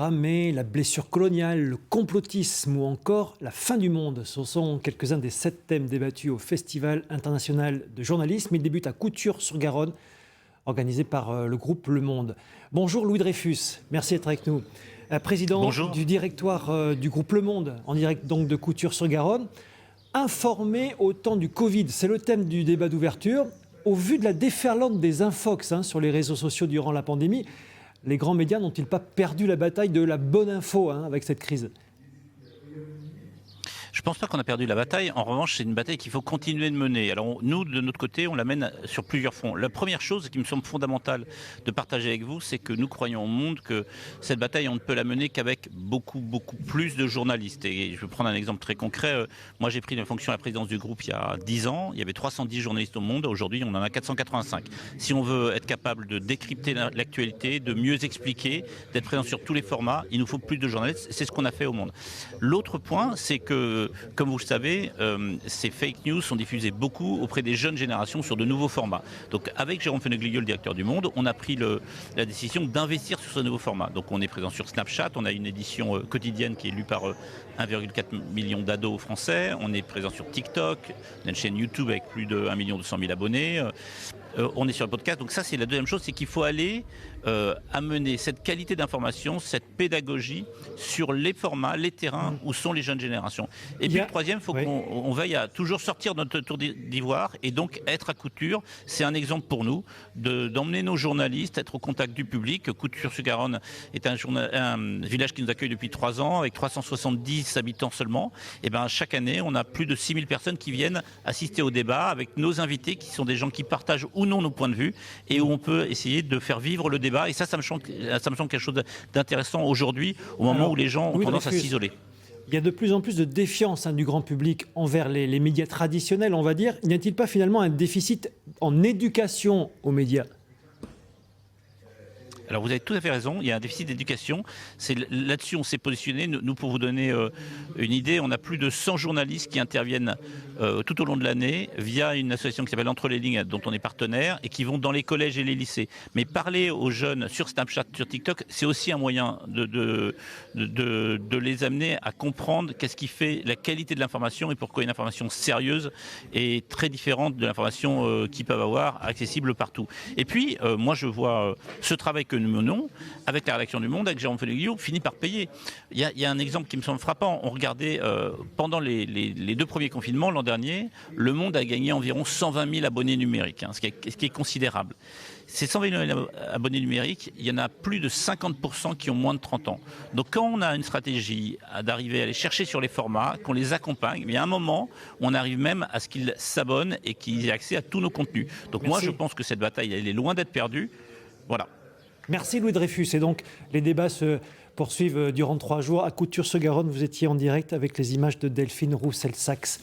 Mais la blessure coloniale, le complotisme ou encore la fin du monde, ce sont quelques-uns des 7 thèmes débattus au Festival international de journalisme. Il débute à Couture-sur-Garonne, organisé par le groupe Le Monde. Bonjour Louis Dreyfus, merci d'être avec nous. Président Bonjour. du directoire du groupe Le Monde, en direct donc de Couture-sur-Garonne. Informer au temps du Covid, c'est le thème du débat d'ouverture. Au vu de la déferlante des infox sur les réseaux sociaux durant la pandémie, les grands médias n'ont-ils pas perdu la bataille de la bonne info avec cette crise ? Je ne pense pas qu'on a perdu la bataille. En revanche, c'est une bataille qu'il faut continuer de mener. Alors nous, de notre côté, on la mène sur plusieurs fronts. La première chose qui me semble fondamentale de partager avec vous, c'est que nous croyons au monde que cette bataille, on ne peut la mener qu'avec beaucoup plus de journalistes. Et je vais prendre un exemple très concret. Moi, j'ai pris la fonction à la présidence du groupe il y a 10 ans. Il y avait 310 journalistes au monde. Aujourd'hui, on en a 485. Si on veut être capable de décrypter l'actualité, de mieux expliquer, d'être présent sur tous les formats, il nous faut plus de journalistes. C'est ce qu'on a fait au monde. L'autre point, c'est que comme vous le savez, ces fake news sont diffusées beaucoup auprès des jeunes générations sur de nouveaux formats. Donc avec Jérôme Fenegliglio, le directeur du Monde, on a pris la décision d'investir sur ce nouveau format. Donc on est présent sur Snapchat, on a une édition quotidienne qui est lue par 1,4 million d'ados français. On est présent sur TikTok, on a une chaîne YouTube avec plus de 1 200 000 abonnés. On est sur le podcast. Donc ça, c'est la deuxième chose, c'est qu'il faut aller amener cette qualité d'information, cette pédagogie sur les formats, les terrains où sont les jeunes générations. Et puis le troisième, il faut qu'on veille à toujours sortir de notre tour d'ivoire et donc être à Couture. C'est un exemple pour nous d'emmener nos journalistes, être au contact du public. Couture-sur-Garonne est un village qui nous accueille depuis 3 ans avec 370 habitants seulement. Et ben chaque année, on a plus de 6000 personnes qui viennent assister au débat avec nos invités qui sont des gens qui partagent ou non nos points de vue et où on peut essayer de faire vivre le débat. Et ça me semble quelque chose d'intéressant aujourd'hui, au moment où les gens ont tendance à s'isoler. Il y a de plus en plus de défiance du grand public envers les médias traditionnels, on va dire. N'y a-t-il pas finalement un déficit en éducation aux médias ? Alors vous avez tout à fait raison, il y a un déficit d'éducation. Là-dessus on s'est positionné. Nous, pour vous donner une idée, on a plus de 100 journalistes qui interviennent tout au long de l'année via une association qui s'appelle Entre les lignes, dont on est partenaire, et qui vont dans les collèges et les lycées. Mais parler aux jeunes sur Snapchat, sur TikTok, c'est aussi un moyen de les amener à comprendre qu'est-ce qui fait la qualité de l'information et pourquoi une information sérieuse est très différente de l'information qu'ils peuvent avoir accessible partout. Et puis, moi je vois ce travail que nous menons avec la rédaction du Monde, avec Jérôme Fenegliglio, finit par payer. Il y a un exemple qui me semble frappant. On regardait pendant les 2 premiers confinements l'an dernier, Le Monde a gagné environ 120 000 abonnés numériques, ce qui est considérable. Ces 120 000 abonnés numériques, il y en a plus de 50% qui ont moins de 30 ans. Donc quand on a une stratégie d'arriver à les chercher sur les formats, qu'on les accompagne, il y a un moment où on arrive même à ce qu'ils s'abonnent et qu'ils aient accès à tous nos contenus. Donc moi je pense que cette bataille, elle est loin d'être perdue. Voilà. Merci Louis Dreyfus. Et donc, les débats se poursuivent durant 3 jours. À Couture-sur-Garonne, vous étiez en direct avec les images de Delphine Roussel-Saxe.